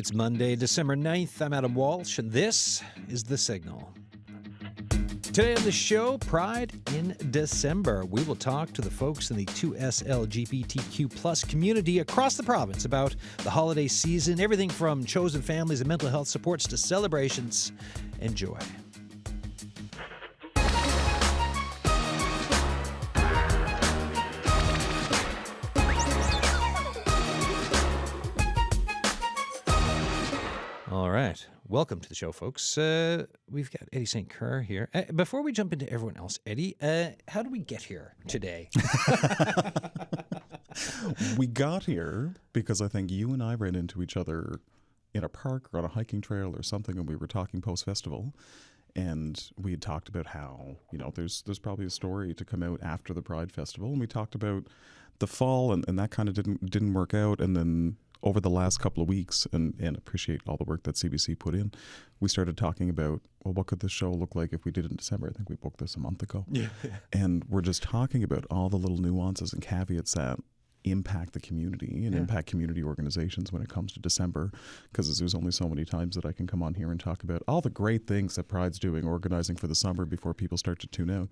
It's Monday, December 9th. I'm Adam Walsh, and this is The Signal. Today on the show, Pride in December. We will talk to the folks in the 2S LGBTQ plus community across the province about the holiday season, everything from chosen families and mental health supports to celebrations and joy. All right. Welcome to the show, folks. We've got Eddie St. Kerr here. Before we jump into everyone else, Eddie, how did we get here today? We got here because I think you and I ran into each other in a park or on a hiking trail or something, and we were talking post-festival. And we had talked about how, there's probably a story to come out after the Pride Festival. And we talked about the fall, and that kind of didn't work out. And then over the last couple of weeks, and appreciate all the work that CBC put in, we started talking about, well, what could this show look like if we did it in December? I think we booked this a month ago. Yeah. And we're just talking about all the little nuances and caveats that impact the community and impact community organizations when it comes to December, because there's only so many times that I can come on here and talk about all the great things that Pride's doing, organizing for the summer before people start to tune out.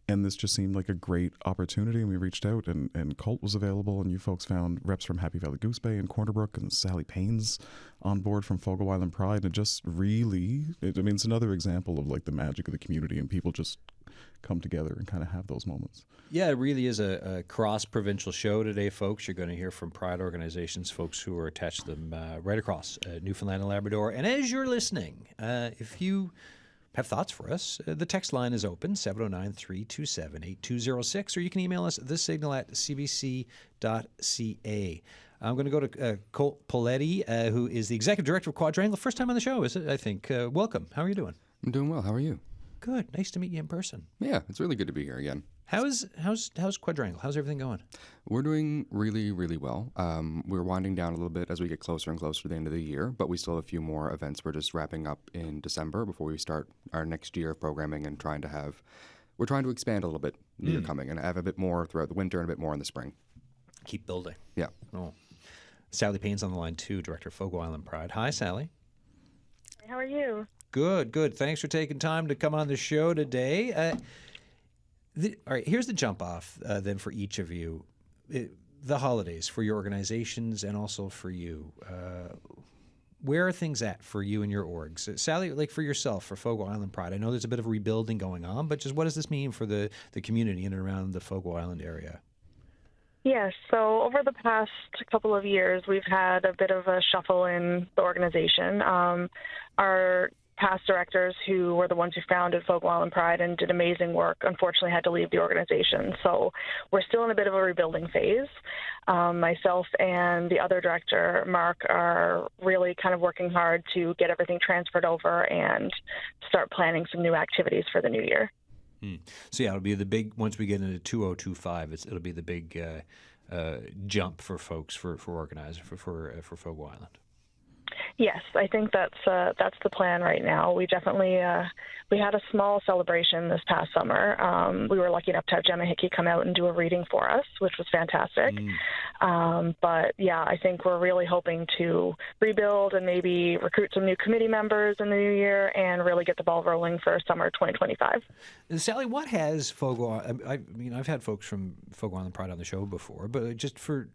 And this just seemed like a great opportunity, and we reached out, and Colt was available, and you folks found reps from Happy Valley Goose Bay and Corner Brook, and Sally Payne's on board from Fogo Island Pride. And just really, it's another example of like the magic of the community, and people just come together and kind of have those moments. Yeah, it really is a cross-provincial show today, folks. You're going to hear from Pride organizations, folks who are attached to them right across Newfoundland and Labrador. And as you're listening, if you have thoughts for us, the text line is open, 709-327-8206, or you can email us at thesignal@cbc.ca. I'm going to go to Colt Poletti, who is the Executive Director of Quadrangle. First time on the show, is it? I think. Welcome. How are you doing? I'm doing well. How are you? Good. Nice to meet you in person. Yeah, it's really good to be here again. How's Quadrangle? How's everything going? We're doing really, really well. We're winding down a little bit as we get closer and closer to the end of the year, but we still have a few more events we're just wrapping up in December before we start our next year of programming, and we're trying to expand a little bit in the year coming and have a bit more throughout the winter and a bit more in the spring. Keep building. Yeah. Oh. Sally Payne's on the line too, Director of Fogo Island Pride. Hi, Sally. How are you? Good. Thanks for taking time to come on the show today. All right, here's the jump off then for each of you. The holidays for your organizations and also for you. Where are things at for you and your orgs? Sally, like for yourself, for Fogo Island Pride, I know there's a bit of rebuilding going on, but just what does this mean for the community in and around the Fogo Island area? Yes, so over the past couple of years, we've had a bit of a shuffle in the organization. Our past directors, who were the ones who founded Fogo Island Pride and did amazing work, unfortunately had to leave the organization. So we're still in a bit of a rebuilding phase. Myself and the other director, Mark, are really kind of working hard to get everything transferred over and start planning some new activities for the new year. So yeah, it'll be the big, once we get into 2025, it'll be the big jump for folks, for organizers, for Fogo Island. Yes, I think that's the plan right now. We definitely we had a small celebration this past summer. We were lucky enough to have Gemma Hickey come out and do a reading for us, which was fantastic. But yeah, I think we're really hoping to rebuild and maybe recruit some new committee members in the new year and really get the ball rolling for summer 2025. Sally, what has Fogo? I mean, I've had folks from Fogo Island Pride on the show before, but just for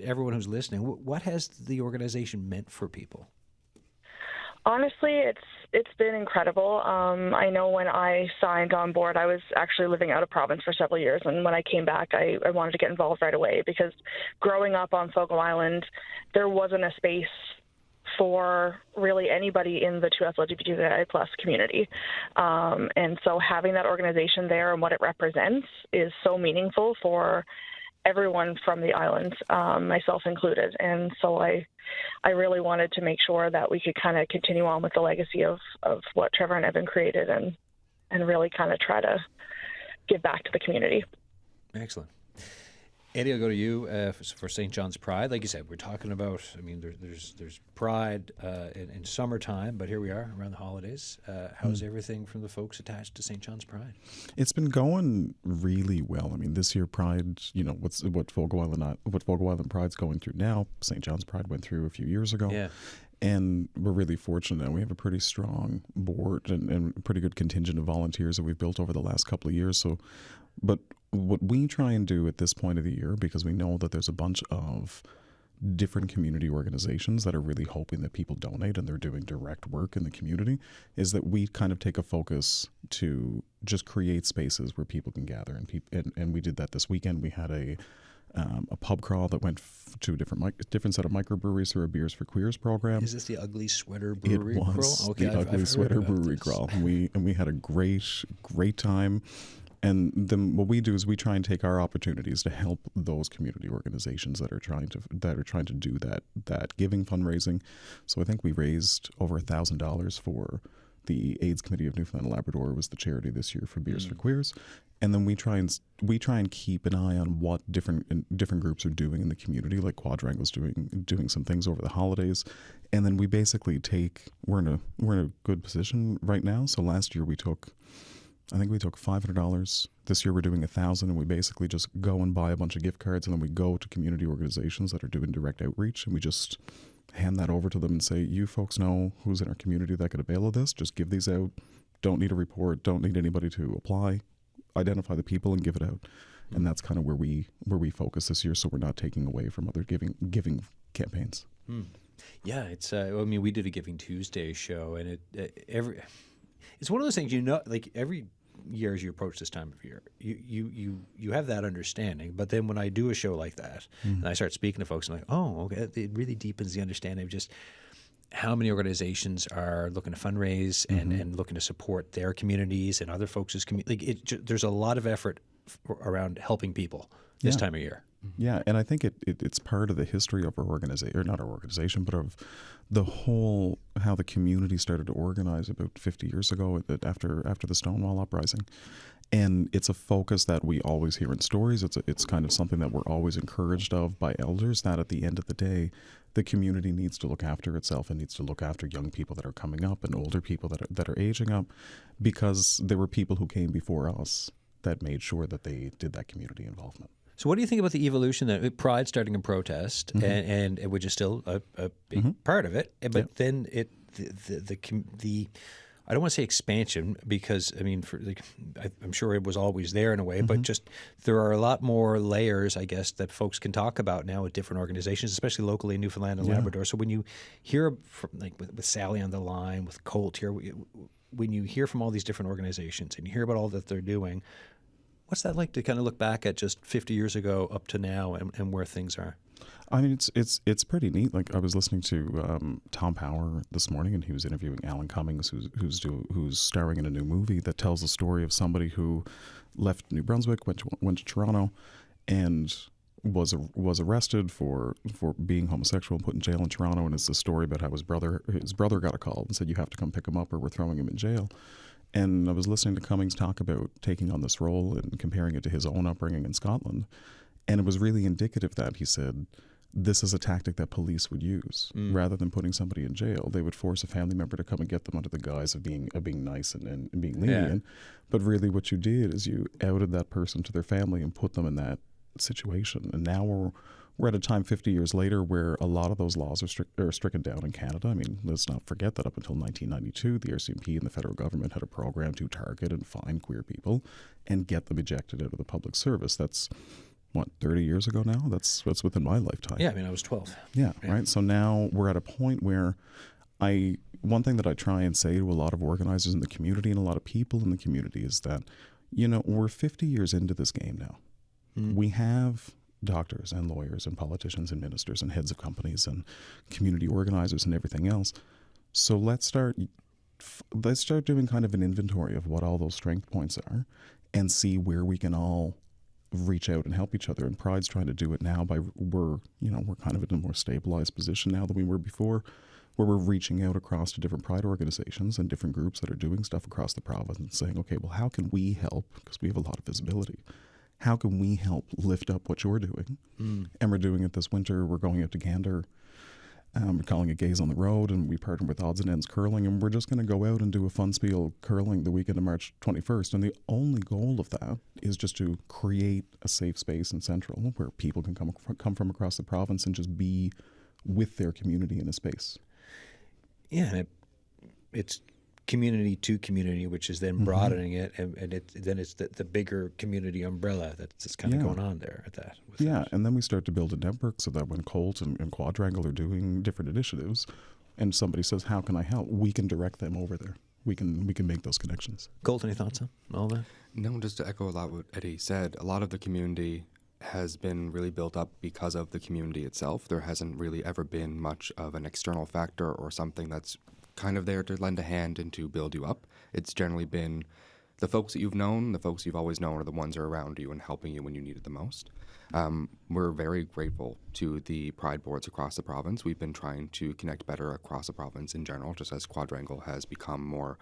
everyone who's listening, what has the organization meant for people? Honestly, it's been incredible. I know when I signed on board, I was actually living out of province for several years, and when I came back, I wanted to get involved right away, because growing up on Fogo Island, there wasn't a space for really anybody in the 2S LGBTQI+ community. And so having that organization there and what it represents is so meaningful for everyone from the island, myself included. And so I really wanted to make sure that we could kind of continue on with the legacy of what Trevor and Evan created and really kind of try to give back to the community. Excellent. Eddie, I'll go to you for St. John's Pride. Like you said, we're talking about, I mean, there's Pride in summertime, but here we are around the holidays. How's everything from the folks attached to St. John's Pride? It's been going really well. I mean, this year Pride, what Fogo Island Pride's going through now, St. John's Pride went through a few years ago. Yeah. And we're really fortunate now. We have a pretty strong board and a pretty good contingent of volunteers that we've built over the last couple of years. So, but what we try and do at this point of the year, because we know that there's a bunch of different community organizations that are really hoping that people donate and they're doing direct work in the community, is that we kind of take a focus to just create spaces where people can gather. And we did that this weekend. We had a pub crawl that went to a different set of microbreweries through a Beers for Queers program. Is this the Ugly Sweater Brewery It was crawl? Okay, the Ugly Sweater Brewery crawl. And we had a great time. And then what we do is we try and take our opportunities to help those community organizations that are trying to do that giving fundraising. So I think we raised over $1,000 for the AIDS Committee of Newfoundland and Labrador, was the charity this year for Beers for Queers. And then we try and keep an eye on what different groups are doing in the community, like Quadrangle's doing some things over the holidays. And then we basically we're in a good position right now. So last year I think we took $500. This year we're doing $1,000, and we basically just go and buy a bunch of gift cards, and then we go to community organizations that are doing direct outreach, and we just hand that over to them and say, you folks know who's in our community that could avail of this. Just give these out. Don't need a report. Don't need anybody to apply. Identify the people and give it out. And that's kind of where we focus this year, so we're not taking away from other giving campaigns. Yeah, it's. I mean, we did a Giving Tuesday show, and it's one of those things, like every year as you approach this time of year, you have that understanding. But then when I do a show like that, and I start speaking to folks, I'm like, oh, okay, it really deepens the understanding of just how many organizations are looking to fundraise and looking to support their communities and other folks' community. Like there's a lot of effort around helping people this time of year. Yeah, and I think it's part of the history of our organization, or not our organization, but of the whole, how the community started to organize about 50 years ago after the Stonewall Uprising. And it's a focus that we always hear in stories. It's kind of something that we're always encouraged of by elders, that at the end of the day, the community needs to look after itself and needs to look after young people that are coming up and older people that are aging up, because there were people who came before us that made sure that they did that community involvement. So what do you think about the evolution that Pride starting in protest, and which is still a big part of it, but then the I don't want to say expansion, because I mean I'm sure it was always there in a way, but just there are a lot more layers, I guess, that folks can talk about now with different organizations, especially locally in Newfoundland and Labrador. So when you hear from, like with Sally on the line, with Colt here, when you hear from all these different organizations and you hear about all that they're doing, what's that like to kind of look back at just 50 years ago up to now and where things are? I mean, it's pretty neat. Like, I was listening to Tom Power this morning, and he was interviewing Alan Cummings, who's starring in a new movie that tells the story of somebody who left New Brunswick, went to Toronto, and was arrested for being homosexual and put in jail in Toronto. And it's the story about how his brother got a call and said, you have to come pick him up or we're throwing him in jail. And I was listening to Cummings talk about taking on this role and comparing it to his own upbringing in Scotland. And it was really indicative that he said, this is a tactic that police would use. Rather than putting somebody in jail, they would force a family member to come and get them under the guise of being nice and being lenient. But really what you did is you outed that person to their family and put them in that situation. And now we're at a time 50 years later where a lot of those laws are stricken down in Canada. I mean, let's not forget that up until 1992, the RCMP and the federal government had a program to target and find queer people and get them ejected out of the public service. That's, 30 years ago now? That's within my lifetime. Yeah, I mean, I was 12. Yeah, right? So now we're at a point where one thing that I try and say to a lot of organizers in the community and a lot of people in the community is that, we're 50 years into this game now. We have doctors and lawyers and politicians and ministers and heads of companies and community organizers and everything else. So let's start doing kind of an inventory of what all those strength points are and see where we can all reach out and help each other. And Pride's trying to do it now we're kind of in a more stabilized position now than we were before, where we're reaching out across to different Pride organizations and different groups that are doing stuff across the province and saying, okay, well, how can we help? Because we have a lot of visibility. How can we help lift up what you're doing? And we're doing it this winter. We're going out to Gander. We're calling it Gays on the Road, and we partner with Odds and Ends Curling, and we're just going to go out and do a fun spiel curling the weekend of March 21st. And the only goal of that is just to create a safe space in Central where people can come from across the province and just be with their community in a space. Yeah, and it's community to community, which is then broadening it, and then it's the bigger community umbrella that's kind of going on there at that. And then we start to build a network so that when Colt and Quadrangle are doing different initiatives, and somebody says, "How can I help?" we can direct them over there. We can make those connections. Colt, any thoughts on all that? No, just to echo a lot what Eddie said, a lot of the community has been really built up because of the community itself. There hasn't really ever been much of an external factor or something that's kind of there to lend a hand and to build you up. It's generally been the folks that you've known, the folks you've always known are the ones who are around you and helping you when you need it the most. We're very grateful to the Pride boards across the province. We've been trying to connect better across the province in general, just as Quadrangle has become more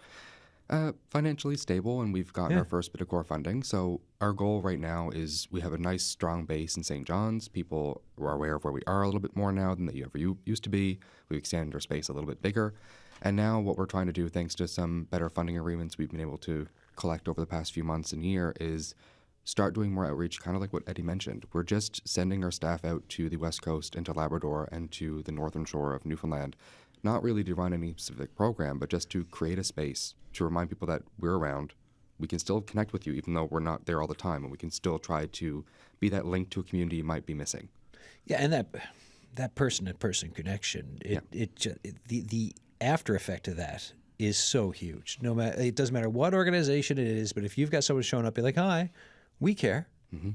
financially stable and we've gotten our first bit of core funding. So our goal right now is we have a nice strong base in St. John's. People are aware of where we are a little bit more now than they ever used to be. We've extended our space a little bit bigger. And now what we're trying to do, thanks to some better funding agreements we've been able to collect over the past few months and year, is start doing more outreach, kind of like what Eddie mentioned. We're just sending our staff out to the West Coast and to Labrador and to the northern shore of Newfoundland, not really to run any specific program, but just to create a space to remind people that we're around. We can still connect with you even though we're not there all the time, and we can still try to be that link to a community you might be missing. Yeah, and that person-to-person connection, the after effect of that is so huge. No matter, it doesn't matter what organization it is, but if you've got someone showing up, be like, "Hi, we care,"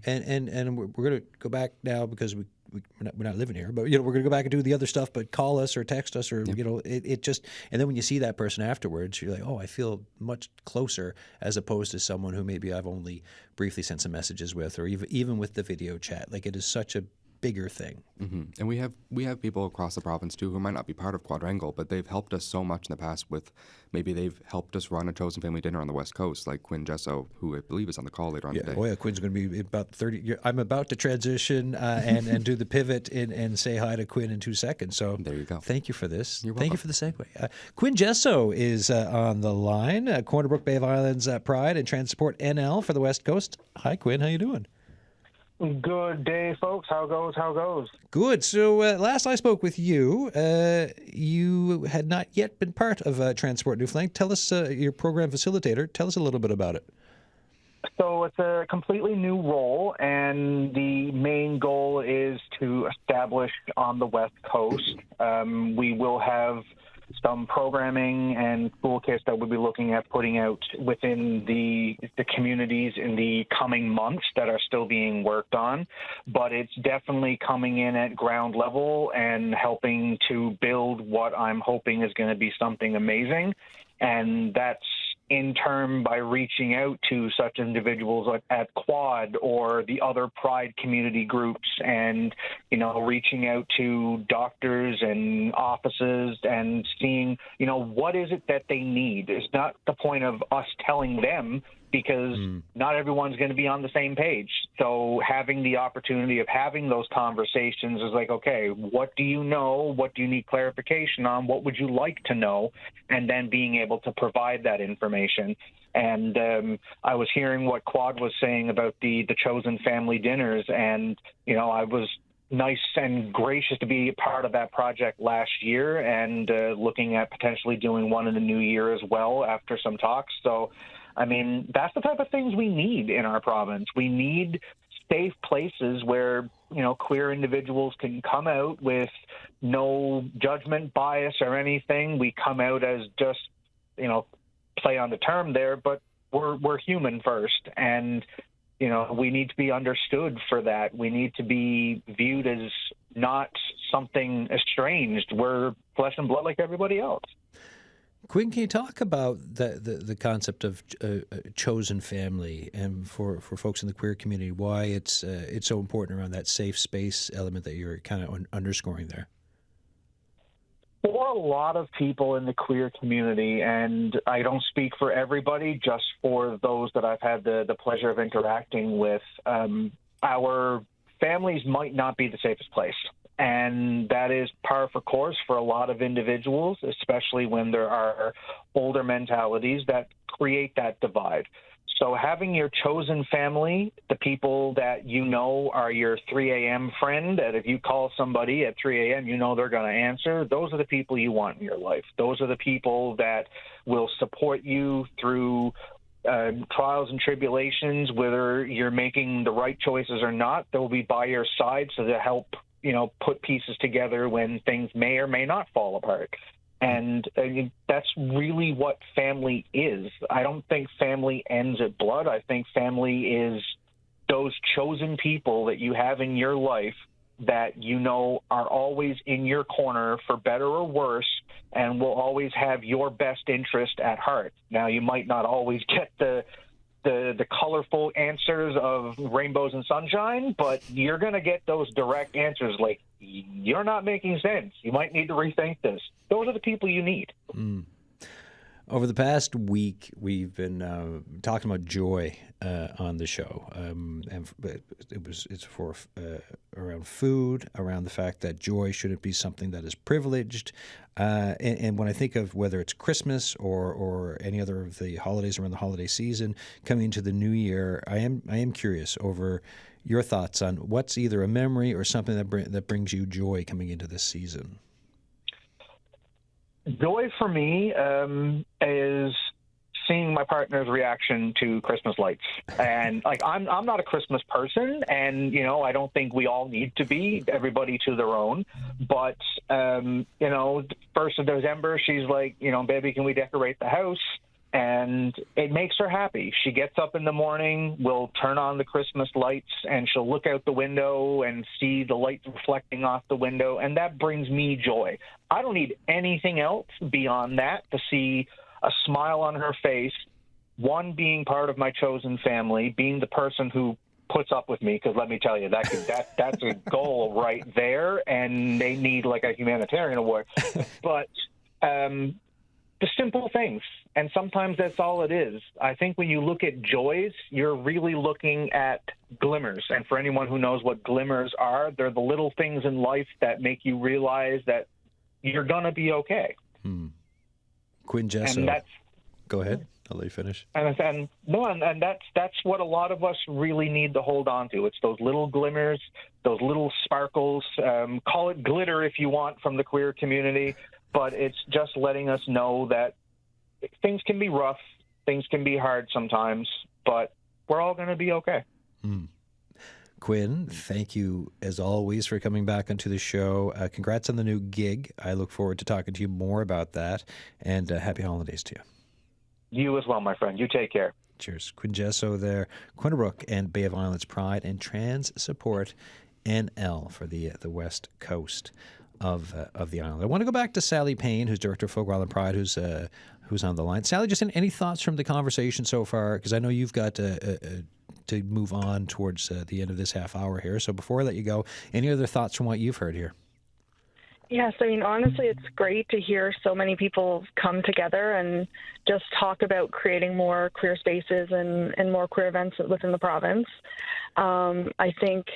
and we're going to go back now because we're not living here, but we're going to go back and do the other stuff. But call us or text us, or it just. And then when you see that person afterwards, you're like, "Oh, I feel much closer," as opposed to someone who maybe I've only briefly sent some messages with, or even with the video chat. Like, it is such a bigger thing. And we have people across the province too who might not be part of Quadrangle, but they've helped us so much in the past with maybe they've helped us run a chosen family dinner on the West Coast, like Quinn Jesso, who I believe is on the call later on today. Oh yeah, Quinn's going to be about 30. I'm about to transition and do the pivot and say hi to Quinn in 2 seconds. So there you go. Thank you for this. You're Thank you welcome. for the segue. Quinn Jesso is on the line. Corner Brook Bay of Islands Pride and Transport NL for the West Coast. Hi Quinn, how you doing? Good day, folks. How goes? Good. So last I spoke with you, you had not yet been part of Transport Newfoundland. Tell us, your program facilitator, tell us a little bit about it. So it's a completely new role, and the main goal is to establish on the West Coast. We will have some programming and toolkits that we'll be looking at putting out within the communities in the coming months that are still being worked on. But it's definitely coming in at ground level and helping to build what I'm hoping is going to be something amazing. And that's in turn by reaching out to such individuals like at Quad or the other Pride community groups and, reaching out to doctors and offices and seeing, what is it that they need. It's not the point of us telling them because not everyone's going to be on the same page. So having the opportunity of having those conversations is like, okay, what do you know? What do you need clarification on? What would you like to know? And then being able to provide that information. And I was hearing what Quad was saying about the chosen family dinners, and, I was nice and gracious to be a part of that project last year and looking at potentially doing one in the new year as well after some talks. So, I mean, that's the type of things we need in our province. We need safe places where, queer individuals can come out with no judgment, bias, or anything. We come out as just, play on the term there, but we're human first. And, we need to be understood for that. We need to be viewed as not something estranged. We're flesh and blood like everybody else. Quinn, can you talk about the concept of chosen family and for folks in the queer community, why it's so important around that safe space element that you're kind of underscoring there? For a lot of people in the queer community, and I don't speak for everybody, just for those that I've had the pleasure of interacting with, our families might not be the safest place. And that is par for course for a lot of individuals, especially when there are older mentalities that create that divide. So having your chosen family, the people that you know are your 3 a.m. friend, that if you call somebody at 3 a.m., you know they're going to answer, those are the people you want in your life. Those are the people that will support you through trials and tribulations, whether you're making the right choices or not. They'll be by your side so to help, put pieces together when things may or may not fall apart. And that's really what family is. I don't think family ends at blood. I think family is those chosen people that you have in your life that you know are always in your corner for better or worse and will always have your best interest at heart. Now, you might not always get the colorful answers of rainbows and sunshine, but you're going to get those direct answers like, you're not making sense. You might need to rethink this. Those are the people you need. Mm. Over the past week, we've been talking about joy on the show, and it's for around food, around the fact that joy shouldn't be something that is privileged. And when I think of whether it's Christmas or any other of the holidays around the holiday season coming into the new year, I am curious over your thoughts on what's either a memory or something that brings you joy coming into this season. Joy for me is seeing my partner's reaction to Christmas lights. And I'm not a Christmas person, and I don't think we all need to be, everybody to their own. But 1st of December, she's like, baby, can we decorate the house? And it makes her happy. She gets up in the morning, we'll turn on the Christmas lights, and she'll look out the window and see the lights reflecting off the window, and that brings me joy. I don't need anything else beyond that to see a smile on her face, one, being part of my chosen family, being the person who puts up with me, because let me tell you, that's a goal right there, and they need like a humanitarian award. But the simple things, and sometimes that's all it is. I think when you look at joys, you're really looking at glimmers. And for anyone who knows what glimmers are, they're the little things in life that make you realize that you're going to be okay. Quinn Jesso. Go ahead. I'll let you finish. And that's what a lot of us really need to hold on to. It's those little glimmers, those little sparkles. Call it glitter if you want from the queer community. But it's just letting us know that things can be rough, things can be hard sometimes, but we're all going to be okay. Quinn, thank you as always for coming back onto the show. Congrats on the new gig. I look forward to talking to you more about that, and happy holidays to you. You as well, my friend. You take care. Cheers. Quinn Jesso there, Quinnebrook and Bay of Islands Pride and Trans Support NL for the West Coast of the island. I want to go back to Sally Payne, who's Director of Folk Island Pride, who's on the line. Sally, just any thoughts from the conversation so far? Because I know you've got to move on towards the end of this half hour here. So before I let you go, any other thoughts from what you've heard here? Yes, I mean, honestly, it's great to hear so many people come together and just talk about creating more queer spaces and more queer events within the province. I think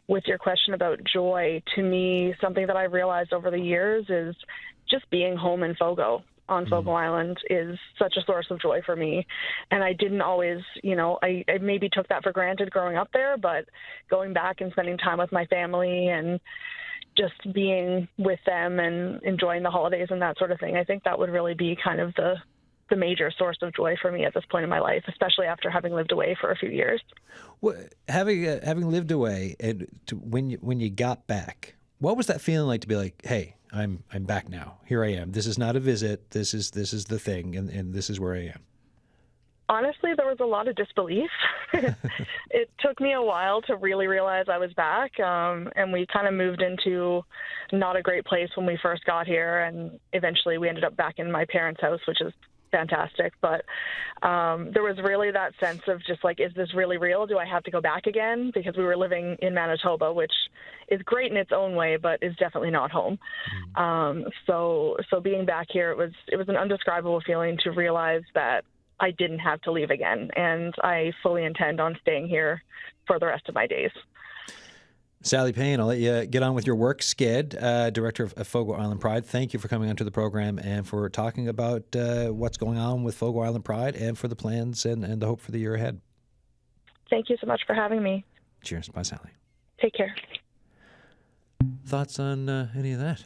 with your question about joy, to me, something that I've realized over the years is just being home in Fogo on Fogo Island is such a source of joy for me. And I didn't always, I maybe took that for granted growing up there, but going back and spending time with my family and just being with them and enjoying the holidays and that sort of thing, I think that would really be kind of the major source of joy for me at this point in my life, especially after having lived away for a few years. Well, having lived away, and when you got back, what was that feeling like to be like, hey, I'm back now. Here I am. This is not a visit. This is the thing, and this is where I am. Honestly, there was a lot of disbelief. It took me a while to really realize I was back, and we kind of moved into not a great place when we first got here, and eventually we ended up back in my parents' house, which is fantastic. But there was really that sense of just like, is this really real? Do I have to go back again? Because we were living in Manitoba, which is great in its own way, but is definitely not home. So being back here, it was an undescribable feeling to realize that I didn't have to leave again, and I fully intend on staying here for the rest of my days. Sally Payne, I'll let you get on with your work. Sked, Director of Fogo Island Pride, thank you for coming onto the program and for talking about what's going on with Fogo Island Pride and for the plans and the hope for the year ahead. Thank you so much for having me. Cheers. Bye, Sally. Take care. Thoughts on any of that?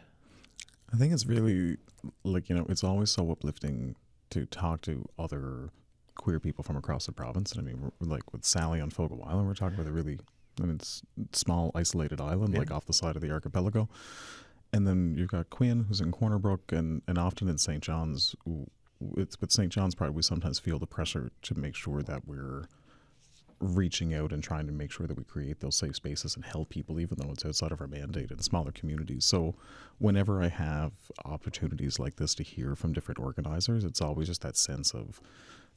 I think it's really, it's always so uplifting to talk to other queer people from across the province. And I mean, like with Sally on Fogo Island, we're talking about it's small, isolated island, like off the side of the archipelago. And then you've got Quinn, who's in Corner Brook, and often in St. John's. With St. John's Pride, we sometimes feel the pressure to make sure that we're reaching out and trying to make sure that we create those safe spaces and help people, even though it's outside of our mandate in smaller communities. So whenever I have opportunities like this to hear from different organizers, it's always just that sense of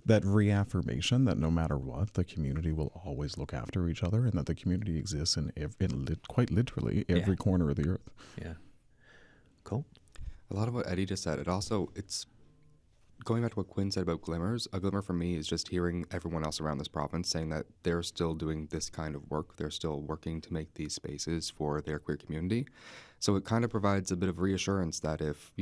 that reaffirmation that no matter what, the community will always look after each other, and that the community exists in quite literally every corner of the earth. Yeah. Cool. A lot of what Eddie just said, it's going back to what Quinn said about glimmers. A glimmer for me is just hearing everyone else around this province saying that they're still doing this kind of work. They're still working to make these spaces for their queer community. So it kind of provides a bit of reassurance that if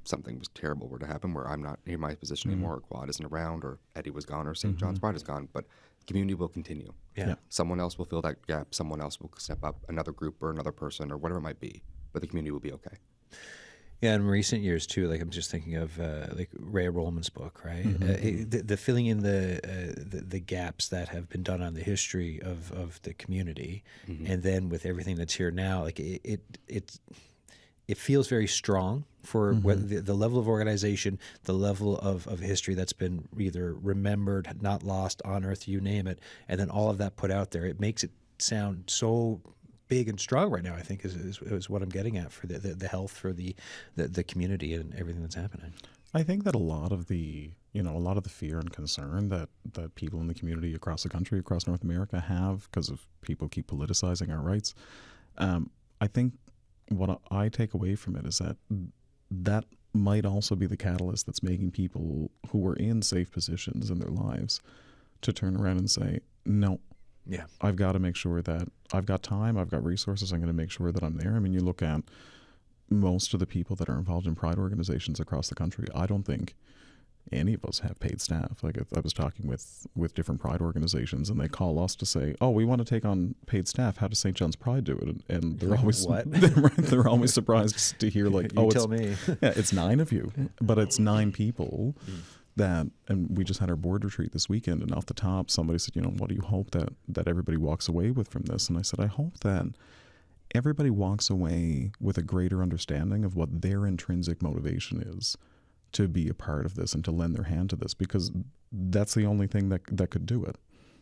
something was terrible were to happen, where I'm not in my position anymore, or Quad isn't around, or Eddie was gone, or St. John's Pride is gone, but the community will continue. Yeah. Someone else will fill that gap. Someone else will step up, another group or another person or whatever it might be, but the community will be okay. Yeah, in recent years too, like I'm just thinking of like Ray Rollman's book, right? The filling in the gaps that have been done on the history of the community, and then with everything that's here now, like it feels very strong for the level of organization, the level of history that's been either remembered, not lost, unearthed, you name it, and then all of that put out there. It makes it sound so big and strong right now, I think, is what I'm getting at for the health for the community and everything that's happening. I think that a lot of the fear and concern that people in the community across the country, across North America have because of people keep politicizing our rights, I think what I take away from it is that might also be the catalyst that's making people who are in safe positions in their lives to turn around and say, no, yeah, I've got to make sure that I've got time, I've got resources, I'm going to make sure that I'm there. I mean, you look at most of the people that are involved in pride organizations across the country, I don't think any of us have paid staff. Like I was talking with different pride organizations, and they call us to say, oh, we want to take on paid staff. How does St. John's Pride do it? And they're always they're always surprised to hear like, you tell me. Yeah, it's 9 of you, but it's 9 people. And we just had our board retreat this weekend, and off the top somebody said, what do you hope that everybody walks away with from this? And I said, I hope that everybody walks away with a greater understanding of what their intrinsic motivation is to be a part of this and to lend their hand to this, because that's the only thing that could do it.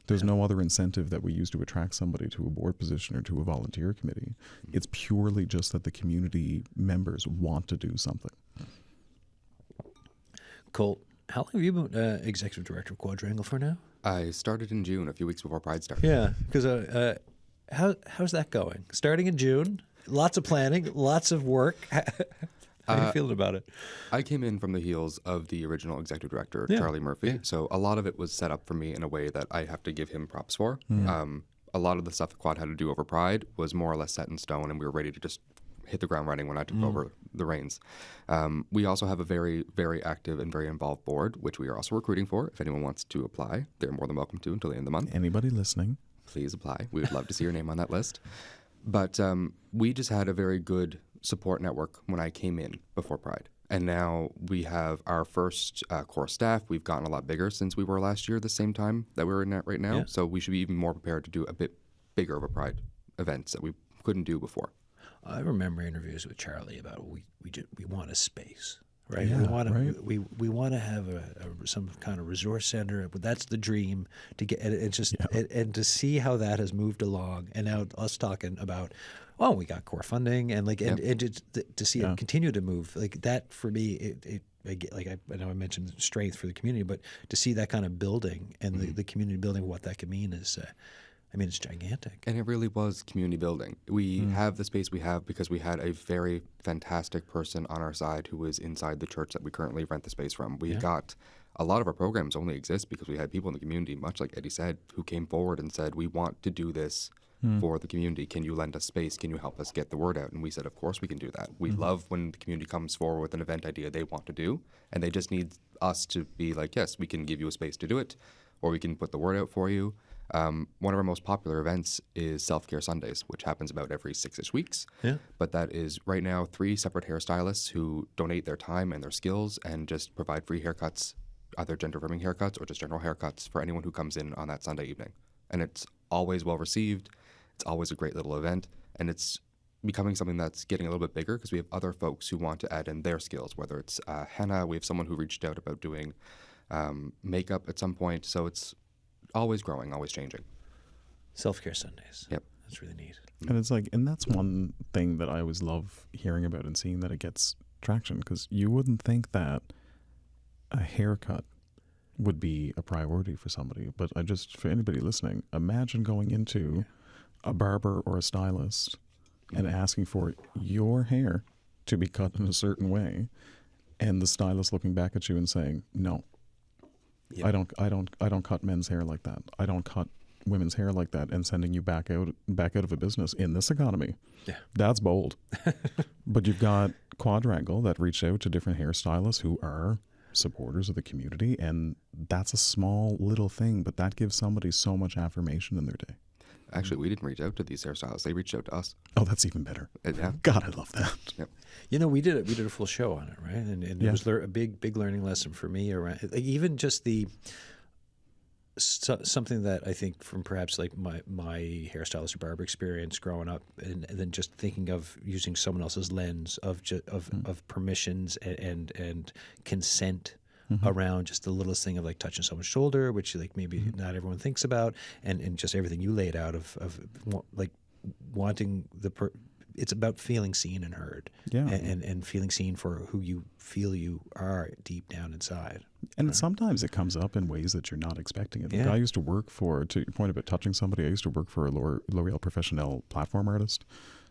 There's no other incentive that we use to attract somebody to a board position or to a volunteer committee. It's purely just that the community members want to do something. Colt, how long have you been executive director of Quadrangle for now? I started in June, a few weeks before Pride started. Yeah, because how's that going? Starting in June, lots of planning, lots of work. How are you feeling about it? I came in from the heels of the original executive director, Charlie Murphy. So a lot of it was set up for me in a way that I have to give him props for. A lot of the stuff the Quad had to do over Pride was more or less set in stone, and we were ready to just hit the ground running when I took over the reins. We also have a very, very active and very involved board, which we are also recruiting for. If anyone wants to apply, they're more than welcome to until the end of the month. Anybody listening? Please apply. We would love to see your name on that list. But we just had a very good support network when I came in before Pride. And now we have our first core staff. We've gotten a lot bigger since we were last year, the same time that we're in right now. Yeah. So we should be even more prepared to do a bit bigger of a Pride events that we couldn't do before. I remember interviews with Charlie about we want a space, right? Yeah, we want to have some kind of resource center. But that's the dream to get. It's just and to see how that has moved along, and now us talking about, oh, we got core funding, and to see it continue to move like that for me. I know I mentioned strength for the community, but to see that kind of building and the community building, what that could mean is. It's gigantic. And it really was community building. We have the space we have because we had a very fantastic person on our side who was inside the church that we currently rent the space from. We got a lot of our programs only exist because we had people in the community, much like Eddie said, who came forward and said, we want to do this for the community. Can you lend us space? Can you help us get the word out? And we said, of course we can do that. We love when the community comes forward with an event idea they want to do, and they just need us to be like, yes, we can give you a space to do it, or we can put the word out for you. One of our most popular events is Self-Care Sundays, which happens about every 6-ish weeks. Yeah. But that is right now 3 separate hairstylists who donate their time and their skills and just provide free haircuts, either gender-affirming haircuts or just general haircuts for anyone who comes in on that Sunday evening. And it's always well received. It's always a great little event, and it's becoming something that's getting a little bit bigger because we have other folks who want to add in their skills, whether it's henna. We have someone who reached out about doing makeup at some point. So it's always growing, always changing. Self-Care Sundays. Yep. That's really neat. And it's like, and that's one thing that I always love hearing about and seeing that it gets traction, because you wouldn't think that a haircut would be a priority for somebody. But for anybody listening, imagine going into a barber or a stylist and asking for your hair to be cut in a certain way, and the stylist looking back at you and saying, no, Yep. I don't cut men's hair like that. I don't cut women's hair like that, and sending you back out of a business in this economy. Yeah. That's bold. But you've got Quadrangle that reached out to different hairstylists who are supporters of the community, and that's a small little thing, but that gives somebody so much affirmation in their day. Actually, we didn't reach out to these hairstylists. They reached out to us. Oh, that's even better. Yeah. God, I love that. Yep. You know, we did a full show on it, right? And Yeah. it was a big learning lesson for me around, like, even just something that I think from perhaps like my hairstylist or barber experience growing up, and then just thinking of using someone else's lens of permissions and consent around just the littlest thing of like touching someone's shoulder, which like maybe not everyone thinks about, and just everything you laid out of like wanting it's about feeling seen and heard, Yeah. and feeling seen for who you feel you are deep down inside. And sometimes it comes up in ways that you're not expecting it. Like, Yeah. I used to work for, to your point about touching somebody, I used to work for a L'Oreal Professionnel platform artist.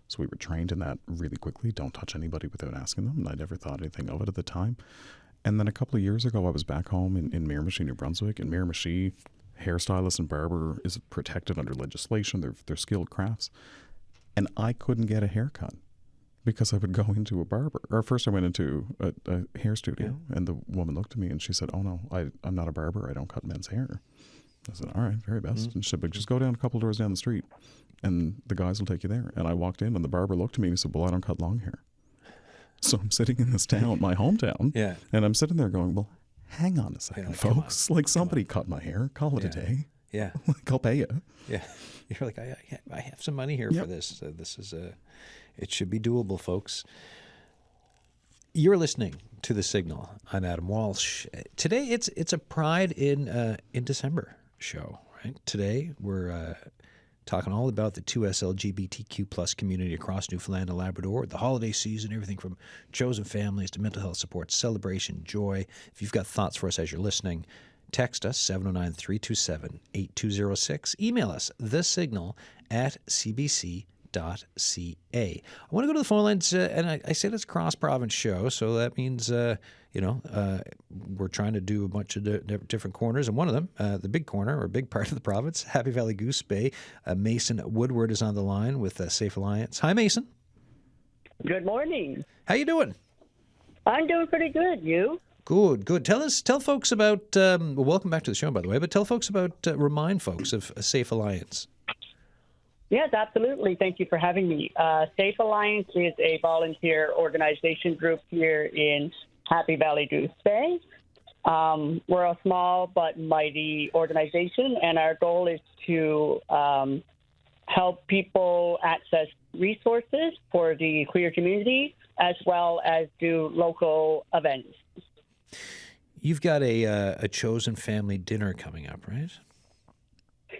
So we were trained in that really quickly. Don't touch anybody without asking them. And I never thought anything of it at the time. And then a couple of years ago, I was back home in Miramichi, New Brunswick. And Miramichi, hairstylist and barber is protected under legislation. They're skilled crafts. And I couldn't get a haircut because I would go into a barber. Or first I went into a hair studio, and the woman looked at me and she said, oh no, I'm not a barber. I don't cut men's hair. I said, all right, very best. And she said, but just go down a couple doors down the street and the guys will take you there. And I walked in and the barber looked at me and he said, well, I don't cut long hair. So I'm sitting in this town, my hometown, Yeah. and I'm sitting there going, well, hang on a second, like, come on, folks. Like, somebody cut my hair. Call it a day. Yeah. Like, I'll pay you. Yeah. You're like, I have some money here Yep. for this. This is it should be doable, folks. You're listening to The Signal. I'm Adam Walsh. Today, it's a Pride in December show, right? Today, we're talking all about the 2S LGBTQ plus community across Newfoundland and Labrador, the holiday season, everything from chosen families to mental health support, celebration, joy. If you've got thoughts for us as you're listening, text us 709-327-8206. Email us thesignal@cbc.ca. I want to go to the phone lines, and I said it's a cross-province show, so that means we're trying to do a bunch of different corners, and one of them, the big corner or big part of the province, Happy Valley Goose Bay. Mason Woodward is on the line with Safe Alliance. Hi, Mason. Good morning. How you doing? I'm doing pretty good. You? Good. Tell folks about. Welcome back to the show, by the way. But tell folks about. Remind folks of Safe Alliance. Yes, absolutely. Thank you for having me. Safe Alliance is a volunteer organization group here in Happy Valley Goose Bay. We're a small but mighty organization, and our goal is to help people access resources for the queer community, as well as do local events. You've got a chosen family dinner coming up, right?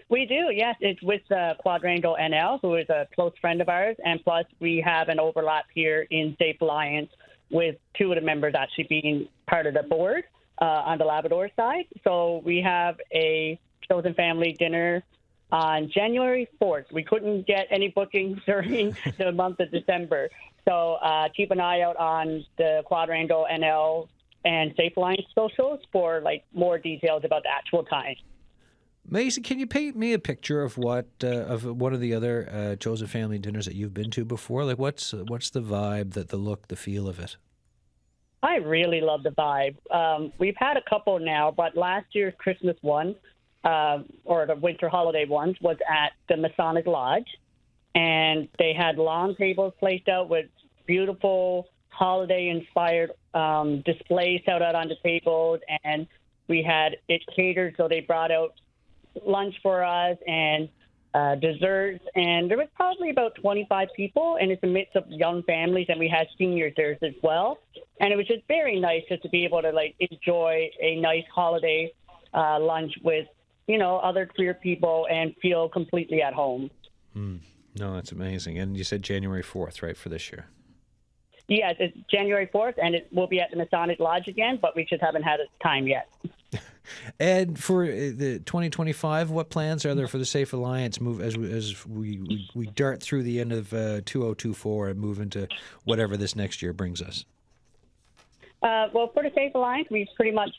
We do, yes. It's with Quadrangle NL, who is a close friend of ours, and plus we have an overlap here in Safe Alliance with two of the members actually being part of the board on the Labrador side. So we have a chosen family dinner on January 4th. We couldn't get any bookings during the month of December. So keep an eye out on the Quadrangle NL and Safe Alliance socials for like more details about the actual time. Mason, can you paint me a picture of what of one of the other chosen family dinners that you've been to before? Like, what's the vibe, the look, the feel of it? I really love the vibe. We've had a couple now, but last year's Christmas one, or the winter holiday ones, was at the Masonic Lodge, and they had lawn tables placed out with beautiful holiday-inspired displays out on the tables, and we had it catered, so they brought out lunch for us and desserts, and there was probably about 25 people, and it's a mix of young families, and we had seniors there as well, and it was just very nice just to be able to like enjoy a nice holiday lunch with other queer people and feel completely at home. No, that's amazing. And you said January 4th, right, for this year? Yes, it's January 4th, and it will be at the Masonic Lodge again, but we just haven't had a time yet. And for the 2025, what plans are there for the Safe Alliance move as we dart through the end of 2024 and move into whatever this next year brings us? Well, for the Safe Alliance, we pretty much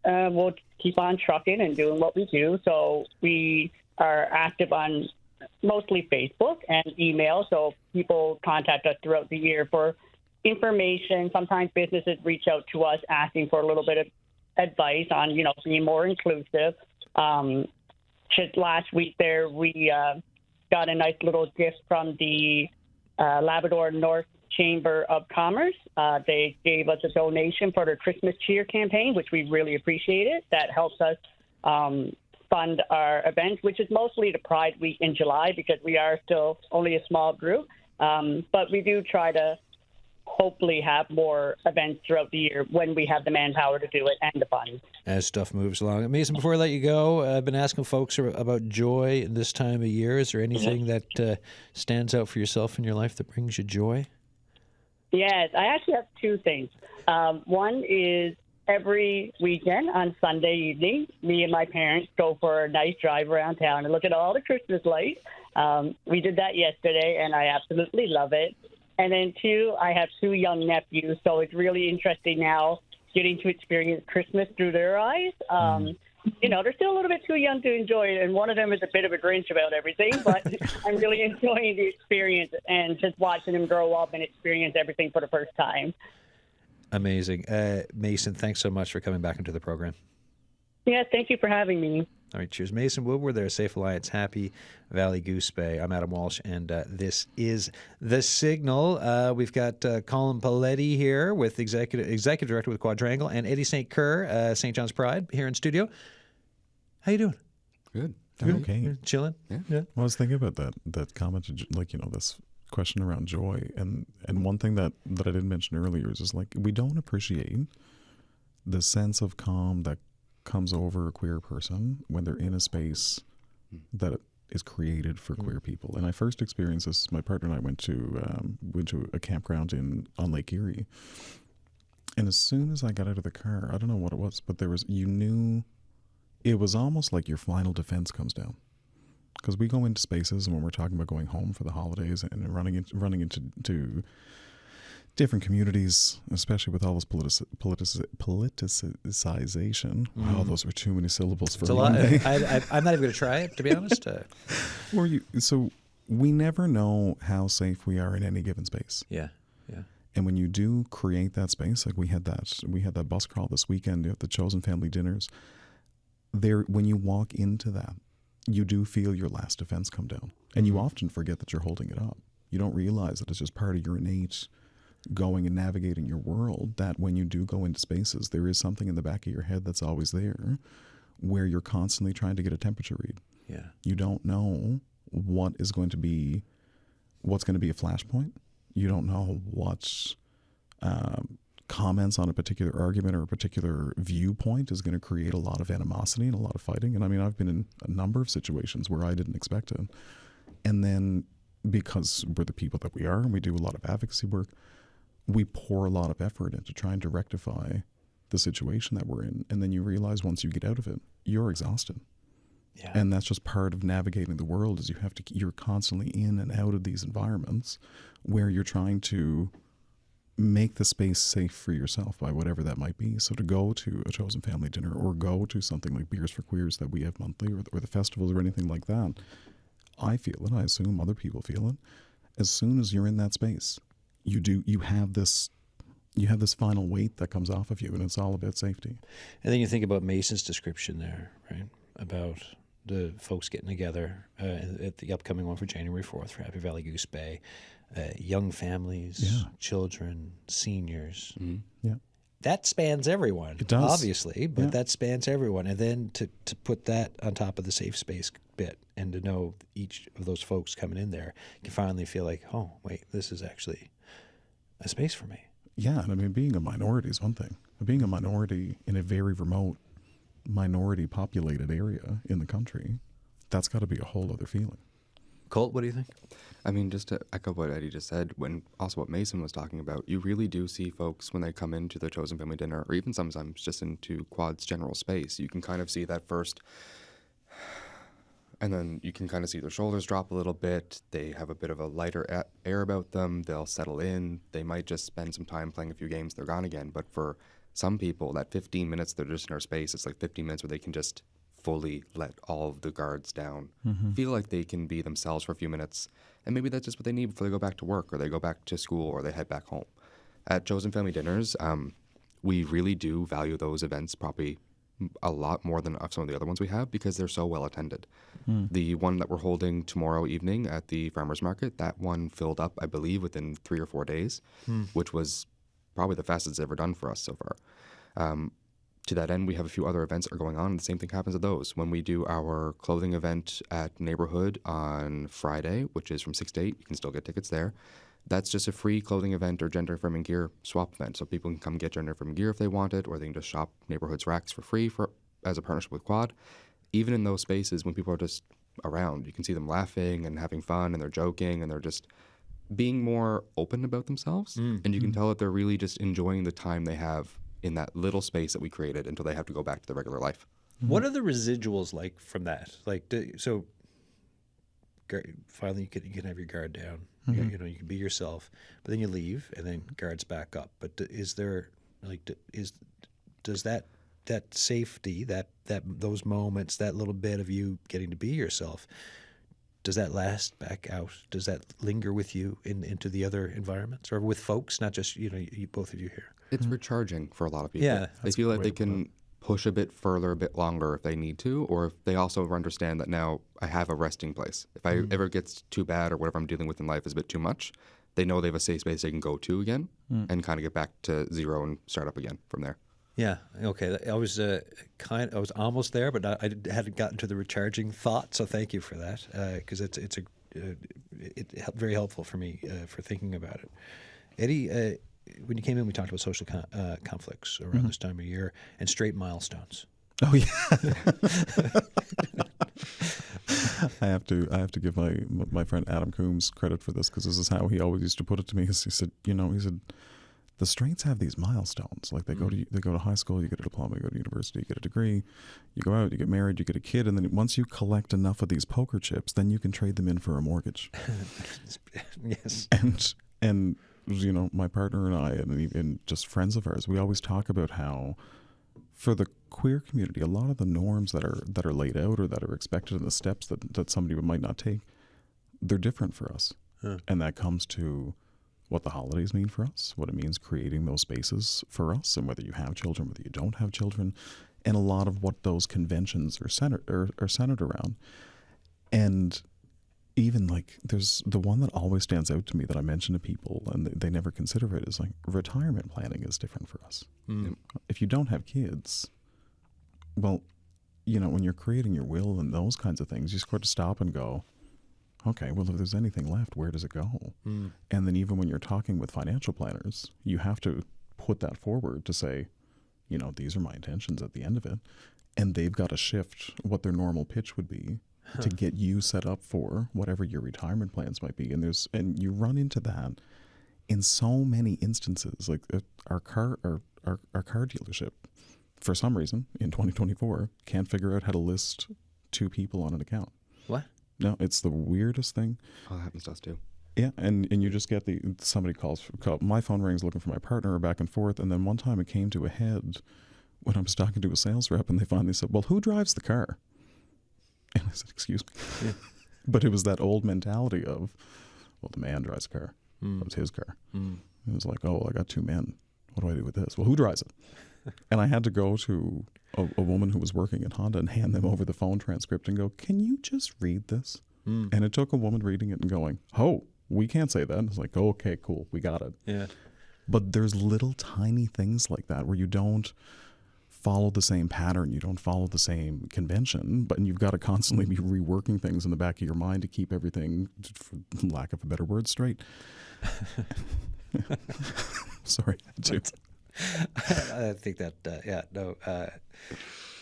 will keep on trucking and doing what we do. So we are active on mostly Facebook and email. So people contact us throughout the year for information. Sometimes businesses reach out to us asking for a little bit of advice on, being more inclusive. Just last week there, we got a nice little gift from the Labrador North Chamber of Commerce. They gave us a donation for their Christmas cheer campaign, which we really appreciated. That helps us fund our events, which is mostly the Pride Week in July, because we are still only a small group. But we do try to hopefully have more events throughout the year when we have the manpower to do it and the funds. As stuff moves along. Mason, before I let you go, I've been asking folks about joy this time of year. Is there anything that stands out for yourself in your life that brings you joy? Yes, I actually have two things. One is every weekend on Sunday evening, me and my parents go for a nice drive around town and look at all the Christmas lights. We did that yesterday, and I absolutely love it. And then two, I have two young nephews, so it's really interesting now getting to experience Christmas through their eyes. They're still a little bit too young to enjoy it, and one of them is a bit of a Grinch about everything, but I'm really enjoying the experience and just watching them grow up and experience everything for the first time. Amazing. Mason, thanks so much for coming back into the program. Yeah, thank you for having me. All right, cheers. Mason Woodward there, Safe Alliance, Happy Valley Goose Bay. I'm Adam Walsh, and this is The Signal. We've got Colin Paletti here, with executive director with Quadrangle, and Eddie St. Kerr, St. John's Pride, here in studio. How you doing? Good. I'm okay. You're chilling? Yeah. Well, I was thinking about that comment, this question around joy, and one thing that I didn't mention earlier is just like, we don't appreciate the sense of calm that comes over a queer person when they're in a space that is created for queer people. And I first experienced this. My partner and I went to a campground on Lake Erie, and as soon as I got out of the car, I don't know what it was, but it was almost like your final defense comes down. Because we go into spaces, and when we're talking about going home for the holidays and running into different communities, especially with all this politicization. Wow, those were too many syllables for me. I'm not even going to try it, to be honest. So we never know how safe we are in any given space. Yeah. And when you do create that space, like we had that bus crawl this weekend at the Chosen Family Dinners, when you walk into that, you do feel your last defense come down. And you often forget that you're holding it up. You don't realize that it's just part of your innate going and navigating your world, that when you do go into spaces, there is something in the back of your head that's always there, where you're constantly trying to get a temperature read. Yeah. You don't know what's going to be a flashpoint. You don't know what's comments on a particular argument or a particular viewpoint is going to create a lot of animosity and a lot of fighting. And I mean, I've been in a number of situations where I didn't expect it. And then because we're the people that we are, and we do a lot of advocacy work, we pour a lot of effort into trying to rectify the situation that we're in. And then you realize once you get out of it, you're exhausted. Yeah. And that's just part of navigating the world, is you're constantly in and out of these environments where you're trying to make the space safe for yourself by whatever that might be. So to go to a chosen family dinner or go to something like Beers for Queers that we have monthly, or the festivals or anything like that, I feel it. I assume other people feel it. As soon as you're in that space, you have this final weight that comes off of you, and it's all about safety. And then you think about Mason's description there, right? About the folks getting together at the upcoming one for January 4th for Happy Valley Goose Bay. Young families, children, seniors. Mm-hmm. Yeah. That spans everyone. It does. Obviously, but that spans everyone. And then to put that on top of the safe space bit, and to know each of those folks coming in there, you can finally feel like, oh, wait, this is actually a space for me. Yeah, and I mean, being a minority is one thing. Being a minority in a very remote, minority-populated area in the country, that's got to be a whole other feeling. Colt, what do you think? I mean, just to echo what Eddie just said, when also what Mason was talking about, you really do see folks when they come into the Chosen Family Dinner, or even sometimes just into Quad's general space, you can kind of see that first, and then you can kind of see their shoulders drop a little bit. They have a bit of a lighter air about them. They'll settle in. They might just spend some time playing a few games. They're gone again. But for some people, that 15 minutes they're just in our space, it's like 15 minutes where they can just fully let all of the guards down, feel like they can be themselves for a few minutes, and maybe that's just what they need before they go back to work, or they go back to school, or they head back home. At Chosen Family Dinners, we really do value those events probably a lot more than some of the other ones we have, because they're so well attended. The one that we're holding tomorrow evening at the farmers market, that one filled up, I believe, within 3 or 4 days, which was probably the fastest it's ever done for us so far. To that end, we have a few other events that are going on, and the same thing happens at those. When we do our clothing event at Neighborhood on Friday, which is from 6 to 8, you can still get tickets there. That's just a free clothing event or gender-affirming gear swap event, so people can come get gender-affirming gear if they want it, or they can just shop Neighborhood's racks for free as a partnership with Quad. Even in those spaces, when people are just around, you can see them laughing and having fun, and they're joking, and they're just being more open about themselves, and you can tell that they're really just enjoying the time they have in that little space that we created until they have to go back to their regular life. What are the residuals like from that? Like, finally you can have your guard down. You know, you can be yourself, but then you leave, and then guards back up. But is there does that safety, that those moments, that little bit of you getting to be yourself, does that last back out? Does that linger with you into the other environments, or with folks, not just you both of you here? It's recharging for a lot of people. Yeah, they feel like they can push a bit further, a bit longer if they need to, or if they also understand that now I have a resting place. If I ever gets too bad, or whatever I'm dealing with in life is a bit too much, they know they have a safe space they can go to again and kind of get back to zero and start up again from there. Yeah. Okay. I was I was almost there, but I hadn't gotten to the recharging thought. So thank you for that, because it's very helpful for me for thinking about it. Eddie, when you came in, we talked about social conflicts around this time of year and straight milestones. Oh yeah. I have to give my friend Adam Coombs credit for this, because this is how he always used to put it to me. He said, the straights have these milestones. Like they go to high school, you get a diploma, you go to university, you get a degree, you go out, you get married, you get a kid, and then once you collect enough of these poker chips, then you can trade them in for a mortgage. Yes. And my partner and I, and just friends of ours, we always talk about how for the queer community, a lot of the norms that are laid out or that are expected in the steps that somebody might not take, they're different for us. And that comes to what the holidays mean for us, what it means creating those spaces for us, and whether you have children, whether you don't have children, and a lot of what those conventions are centered around. And even like there's the one that always stands out to me that I mention to people and they never consider it, is like retirement planning is different for us. If you don't have kids, well, when you're creating your will and those kinds of things, you just got to stop and go, okay, well, if there's anything left, where does it go? And then even when you're talking with financial planners, you have to put that forward to say, these are my intentions at the end of it. And they've got to shift what their normal pitch would be to get you set up for whatever your retirement plans might be. And you run into that in so many instances. Like our car dealership, for some reason, in 2024, can't figure out how to list 2 people on an account. What? No, it's the weirdest thing. Oh, that happens to us too. Yeah, and you just get somebody calls, my phone rings looking for my partner, or back and forth, and then one time it came to a head when I was talking to a sales rep, and they finally said, "Well, who drives the car?" And I said, "Excuse me." Yeah. But it was that old mentality of, well, the man drives the car. That was his car. It was like, oh, well, I got two men. What do I do with this? Well, who drives it? And I had to go to a woman who was working at Honda and hand them over the phone transcript and go, "Can you just read this?" And it took a woman reading it and going, "Oh, we can't say that." And it's like, oh, okay, cool, we got it. Yeah. But there's little tiny things like that where you don't follow the same pattern, you don't follow the same convention, but you've got to constantly be reworking things in the back of your mind to keep everything, for lack of a better word, straight. Sorry. I think that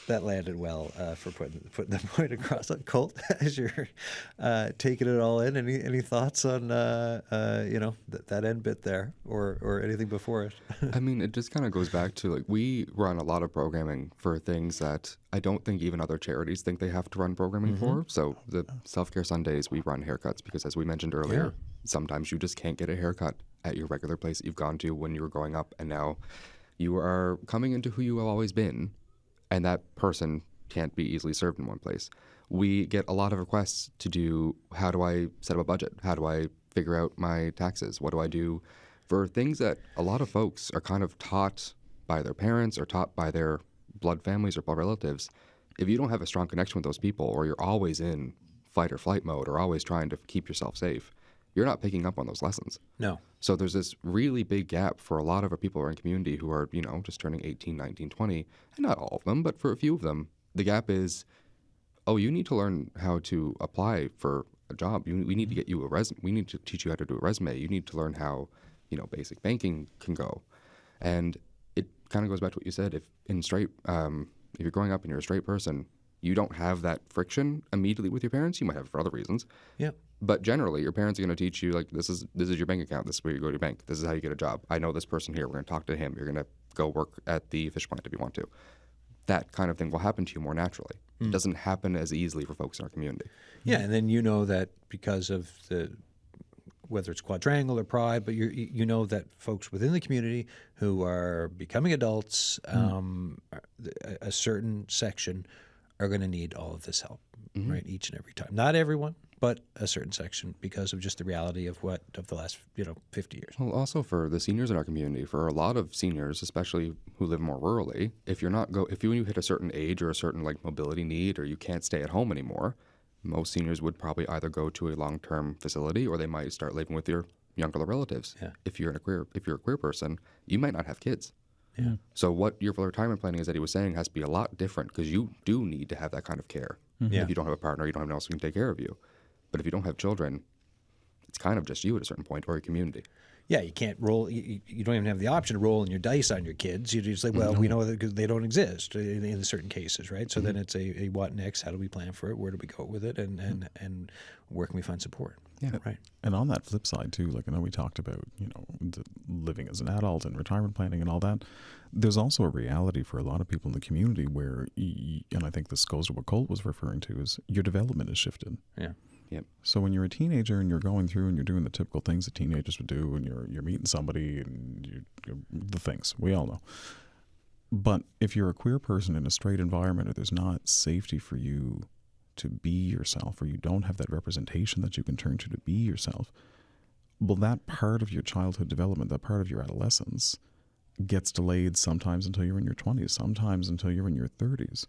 that landed well for putting the point across. Colt, as you're taking it all in, any thoughts on that end bit there, or anything before it? I mean, it just kind of goes back to, like, we run a lot of programming for things that I don't think even other charities think they have to run programming for. So the Self-Care Sundays, we run haircuts because, as we mentioned earlier, sometimes you just can't get a haircut at your regular place that you've gone to when you were growing up, and now you are coming into who you have always been, and that person can't be easily served in one place. We get a lot of requests to do, how do I set up a budget? How do I figure out my taxes? What do I do for things that a lot of folks are kind of taught by their parents or taught by their blood families or blood relatives? If you don't have a strong connection with those people, or you're always in fight or flight mode, or always trying to keep yourself safe, you're not picking up on those lessons. No. So there's this really big gap for a lot of our people who are in community who are, just turning 18, 19, 20, and not all of them, but for a few of them, the gap is, oh, you need to learn how to apply for a job. We need to get you a resume. We need to teach you how to do a resume. You need to learn how, basic banking can go. And it kind of goes back to what you said. If you're growing up and you're a straight person, you don't have that friction immediately with your parents. You might have it for other reasons. Yeah. But generally, your parents are going to teach you, like, this is your bank account. This is where you go to your bank. This is how you get a job. I know this person here. We're going to talk to him. You're going to go work at the fish plant if you want to. That kind of thing will happen to you more naturally. It doesn't happen as easily for folks in our community. Yeah, and then that because of whether it's Quadrangle or Pride, but you know that folks within the community who are becoming adults, a certain section are going to need all of this help, right, each and every time. Not everyone, but a certain section, because of just the reality of the last 50 years. Well, also for the seniors in our community, for a lot of seniors, especially who live more rurally, if you hit a certain age or a certain mobility need, or you can't stay at home anymore, most seniors would probably either go to a long-term facility, or they might start living with your younger relatives. Yeah. If you're a queer person, you might not have kids. Yeah. So what your retirement planning is that he was saying has to be a lot different, because you do need to have that kind of care. Yeah. If you don't have a partner, you don't have anyone else who can take care of you. But if you don't have children, it's kind of just you at a certain point, or your community. Yeah, you can't roll. You don't even have the option of rolling your dice on your kids. You just well, we know that they don't exist in certain cases, right? So then it's a what next? How do we plan for it? Where do we go with it? And where can we find support? Yeah, right. And on that flip side too, I know we talked about living as an adult and retirement planning and all that. There's also a reality for a lot of people in the community where, and I think this goes to what Colt was referring to, is your development has shifted. Yeah. Yep. So when you're a teenager and you're going through and you're doing the typical things that teenagers would do, and you're meeting somebody and the things we all know. But if you're a queer person in a straight environment, or there's not safety for you to be yourself, or you don't have that representation that you can turn to be yourself, well, that part of your childhood development, that part of your adolescence, gets delayed sometimes until you're in your 20s, sometimes until you're in your 30s.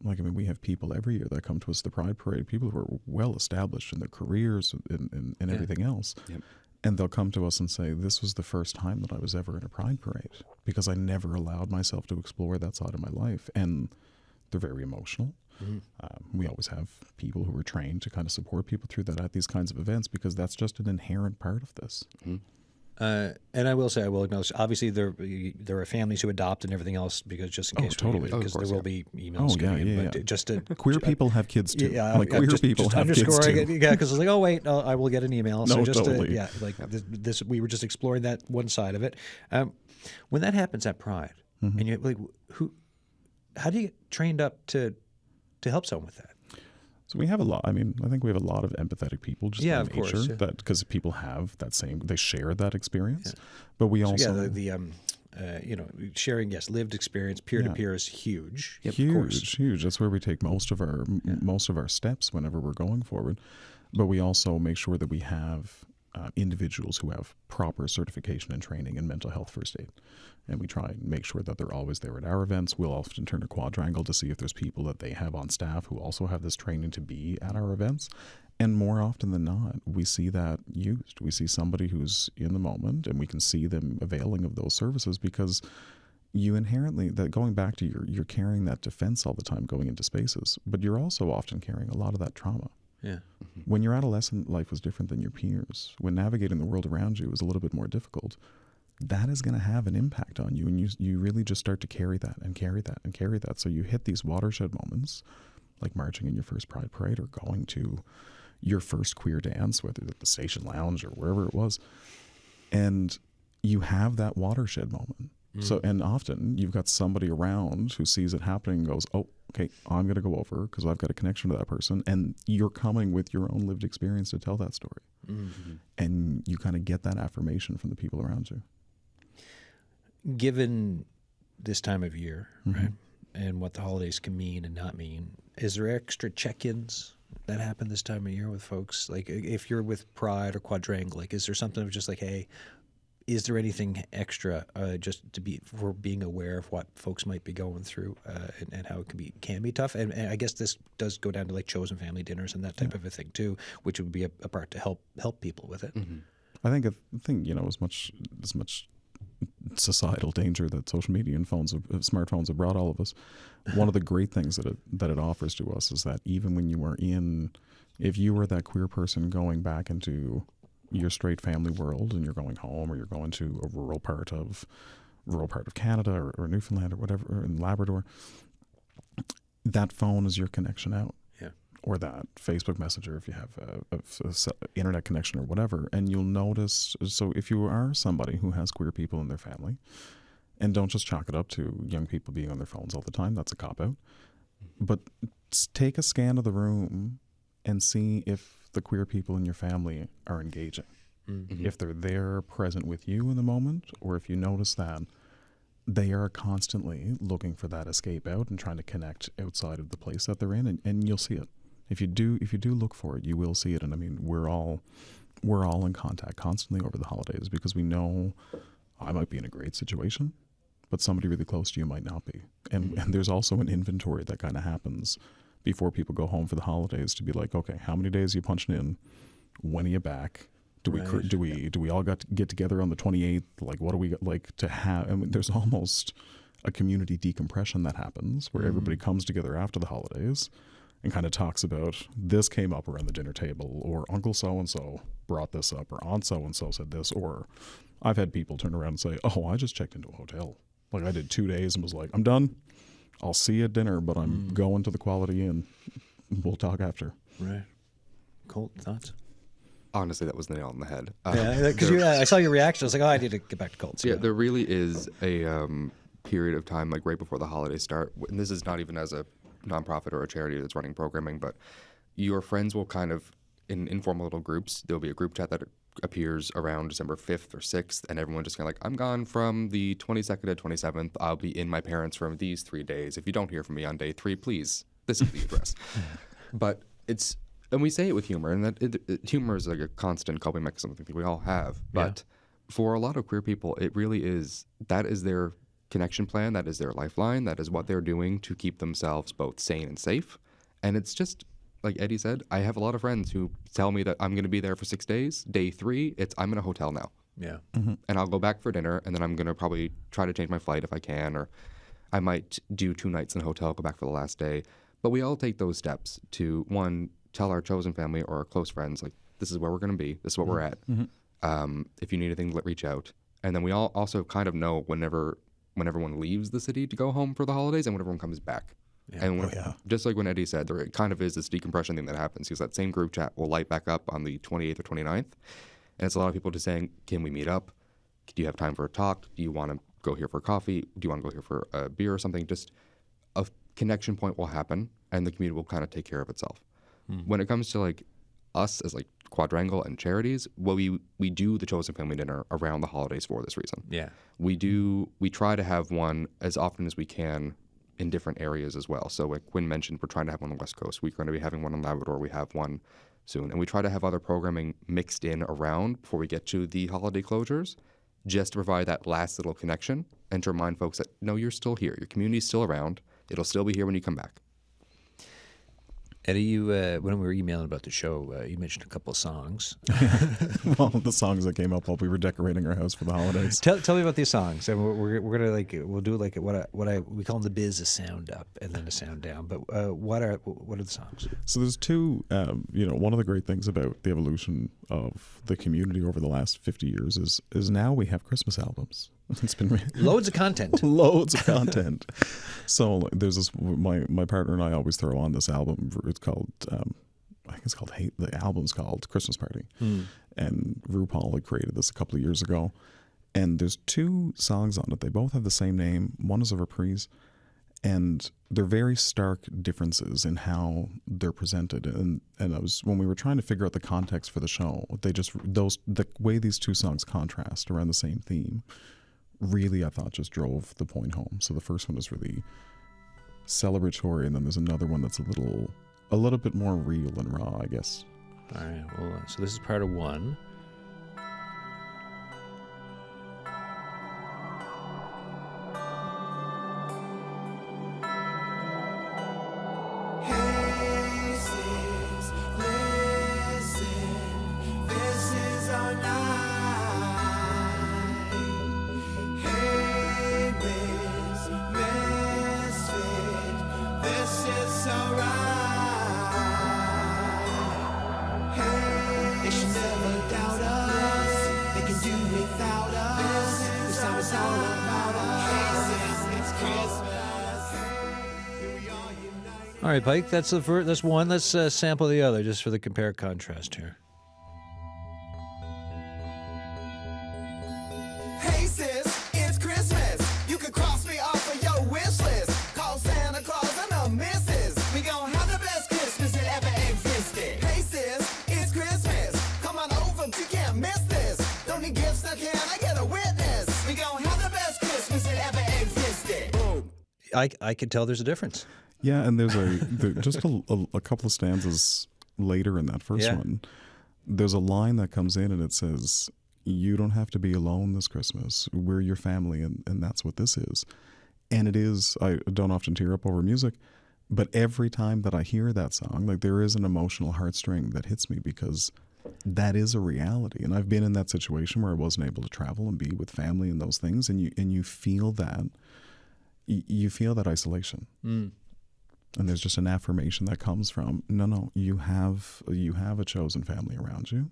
We have people every year that come to us at the Pride Parade, people who are well established in their careers and everything else. Yep. And they'll come to us and say, this was the first time that I was ever in a Pride Parade, because I never allowed myself to explore that side of my life. And they're very emotional. We always have people who are trained to kind of support people through that at these kinds of events, because that's just an inherent part of this. And I will say, I will acknowledge, obviously there are families who adopt and everything else, because just in case, totally. because there will be emails coming in. But just to, queer people have kids too. Queer people just have kids underscoring too. it, because it's like, oh wait, I will get an email. So No, just totally. this, we were just exploring that one side of it. When that happens at Pride, and you how do you get trained up to help someone with that? So we have a lot. I mean, I think we have a lot of empathetic people just Yeah, by of nature, course, yeah. that because people have that same, they share that experience. But we also sharing lived experience peer to peer is huge. Of course. huge. That's where we take most of our steps whenever we're going forward. But we also make sure that we have individuals who have proper certification and training in mental health first aid. And we try and make sure that they're always there at our events. We'll often turn a quadrangle to see if there's people that they have on staff who also have this training to be at our events. And more often than not, we see that used. We see somebody who's in the moment, and we can see them availing of those services because you inherently, that going back to you're carrying that defense all the time going into spaces, but you're also often carrying a lot of that trauma. Yeah. When you're adolescent, life was different than your peers. When navigating the world around you is a little bit more difficult, that is going to have an impact on you. And you really just start to carry that and carry that and carry that. So you hit these watershed moments, like marching in your first Pride Parade or going to your first queer dance, whether at the Station Lounge or wherever it was. And you have that watershed moment. So, and often you've got somebody around who sees it happening and goes, oh, okay, I'm going to go over because I've got a connection to that person. And you're coming with your own lived experience to tell that story. Mm-hmm. And you kind of get that affirmation from the people around you. Given this time of year, right, and what the holidays can mean and not mean, is there extra check-ins that happen this time of year with folks? Like if you're with Pride or Quadrangle, like is there something of just like, hey, is there anything extra just to be for being aware of what folks might be going through and how it can be tough? And I guess this does go down to like chosen family dinners and that type of a thing too, which would be a part to help people with it. Mm-hmm. I think as much societal danger that social media and smartphones have brought all of us, one of the great things that it offers to us is that even when you are if you were that queer person going back into your straight family world and you're going home or you're going to a rural part of Canada or Newfoundland or whatever, or in Labrador, that phone is your connection out. Yeah. Or that Facebook Messenger if you have a internet connection or whatever. And you'll notice, so if you are somebody who has queer people in their family, and don't just chalk it up to young people being on their phones all the time, that's a cop-out. But take a scan of the room and see if the queer people in your family are engaging. Mm-hmm. If they're there present with you in the moment, or if you notice that they are constantly looking for that escape out and trying to connect outside of the place that they're in, and you'll see it. If you do look for it, you will see it. And I mean, we're all in contact constantly over the holidays because we know I might be in a great situation, but somebody really close to you might not be. And there's also an inventory that kind of happens before people go home for the holidays to be like, okay, how many days are you punching in? When are you back? Do we all get together on the 28th? Like, what do we like to have? I mean, there's almost a community decompression that happens where everybody comes together after the holidays and kind of talks about this came up around the dinner table, or Uncle so-and-so brought this up, or Aunt so-and-so said this, or I've had people turn around and say, oh, I just checked into a hotel. Like I did 2 days and was like, I'm done. I'll see you at dinner, but I'm going to the Quality Inn. We'll talk after. Right. Colt, thoughts? Honestly, that was the nail on the head. Because I saw your reaction. I was like, oh, I need to get back to Colts. Yeah, there really is a period of time, like right before the holidays start, and this is not even as a nonprofit or a charity that's running programming, but your friends will kind of, in informal little groups, there'll be a group chat that appears around December 5th or 6th, and everyone just kind of like, I'm gone from the 22nd to 27th. I'll be in my parents' room these 3 days. If you don't hear from me on day 3, please, this is the address. But and we say it with humor, and that humor is like a constant coping mechanism I think we all have. But for a lot of queer people, it really is, that is their connection plan, that is their lifeline, that is what they're doing to keep themselves both sane and safe. And it's just, like Eddie said, I have a lot of friends who tell me that I'm going to be there for 6 days. Day 3, I'm in a hotel now. Yeah. Mm-hmm. And I'll go back for dinner, and then I'm going to probably try to change my flight if I can, or I might do 2 nights in a hotel, go back for the last day. But we all take those steps to, one, tell our chosen family or our close friends, like, this is where we're going to be, this is what we're at. Mm-hmm. If you need anything, reach out. And then we all also kind of know when everyone leaves the city to go home for the holidays and when everyone comes back. Yeah. And just like when Eddie said, there kind of is this decompression thing that happens, because that same group chat will light back up on the 28th or 29th. And it's a lot of people just saying, can we meet up? Do you have time for a talk? Do you want to go here for coffee? Do you want to go here for a beer or something? Just a connection point will happen, and the community will kind of take care of itself. When it comes to like us as like Quadrangle and charities, well, we do the Chosen Family Dinner around the holidays for this reason. Yeah. We try to have one as often as we can in different areas as well. So like Quinn mentioned, we're trying to have one on the West Coast. We're going to be having one in Labrador. We have one soon. And we try to have other programming mixed in around before we get to the holiday closures, just to provide that last little connection and to remind folks that, no, you're still here. Your community's still around. It'll still be here when you come back. Eddie, you when we were emailing about the show, you mentioned a couple of songs. Well, the songs that came up while we were decorating our house for the holidays. Tell me about these songs, and we're gonna we'll do like we call them the biz a sound up and then a sound down. But what are the songs? So there's two. One of the great things about the evolution of the community over the last 50 years is now we have Christmas albums. It's been Loads of content. Loads of content. So there's this. My partner and I always throw on this album. It's called. I think it's called Hate. The album's called Christmas Party, and RuPaul had created this a couple of years ago. And there's two songs on it. They both have the same name. One is a reprise, and they're very stark differences in how they're presented. And I was when we were trying to figure out the context for the show, the way these two songs contrast around the same theme. Really, I thought just drove the point home. So the first one is really celebratory, and then there's another one that's a little bit more real and raw, I guess. All right. Well, so this is part of one. All right, Pike, that's one. Let's sample the other just for the compare contrast here. Hey sis, it's Christmas. You can cross me off of your wish list. Call Santa Claus and the missus. We gon' have the best Christmas that ever existed. Hey sis, it's Christmas. Come on over, you can't miss this. Don't need gifts, now can I get a witness? We gon' have the best Christmas that ever existed. Boom. I can tell there's a difference. Yeah, and there's just a couple of stanzas later in that first one. There's a line that comes in and it says, "You don't have to be alone this Christmas. We're your family," and that's what this is. And it is. I don't often tear up over music, but every time that I hear that song, like there is an emotional heartstring that hits me because that is a reality. And I've been in that situation where I wasn't able to travel and be with family and those things, and you feel that. You feel that isolation. And there's just an affirmation that comes from, no, you have a chosen family around you.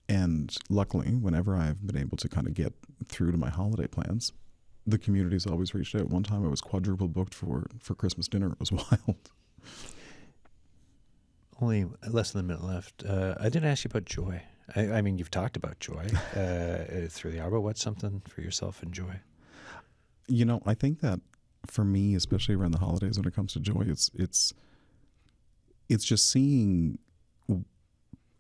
And luckily, whenever I've been able to kind of get through to my holiday plans, the community's always reached out. One time I was quadruple booked for Christmas dinner. It was wild. Only less than a minute left. I didn't ask you about joy. I mean, you've talked about joy through the hour, but what's something for yourself and joy? I think that for me, especially around the holidays, when it comes to joy, it's just seeing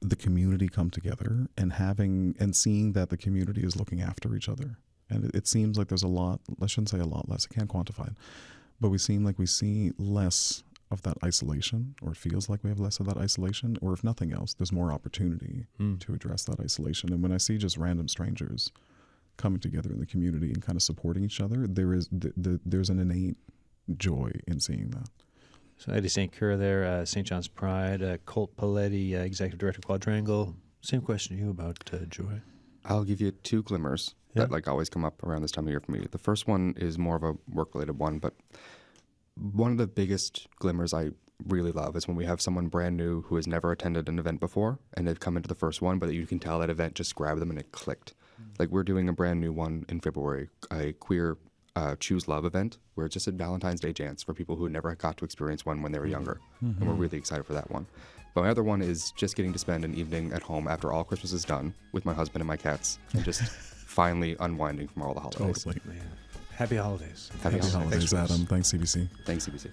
the community come together and seeing that the community is looking after each other. And it seems like there's a lot. I shouldn't say a lot less. I can't quantify it, but we see less of that isolation, or it feels like we have less of that isolation, or if nothing else, there's more opportunity to address that isolation. And when I see just random strangers coming together in the community and kind of supporting each other, there's an innate joy in seeing that. So Eddie St. Cyr there, St. John's Pride, Colt Paletti, Executive Director Quadrangle. Same question to you about joy. I'll give you two glimmers that always come up around this time of year for me. The first one is more of a work-related one, but one of the biggest glimmers I really love is when we have someone brand new who has never attended an event before and they've come into the first one, but you can tell that event just grabbed them and it clicked. Like we're doing a brand new one in February, a queer Choose Love event, where it's just a Valentine's Day dance for people who never got to experience one when they were younger. And we're really excited for that one. But my other one is just getting to spend an evening at home after all Christmas is done with my husband and my cats and just finally unwinding from all the holidays. Totally. Happy holidays. Happy Happy holidays, Adam. Thanks, CBC. Thanks, CBC.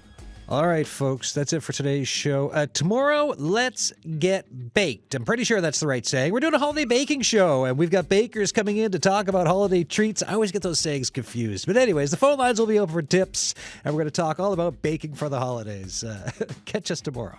All right, folks, that's it for today's show. Tomorrow, let's get baked. I'm pretty sure that's the right saying. We're doing a holiday baking show, and we've got bakers coming in to talk about holiday treats. I always get those sayings confused. But anyways, the phone lines will be open for tips, and we're going to talk all about baking for the holidays. Catch us tomorrow.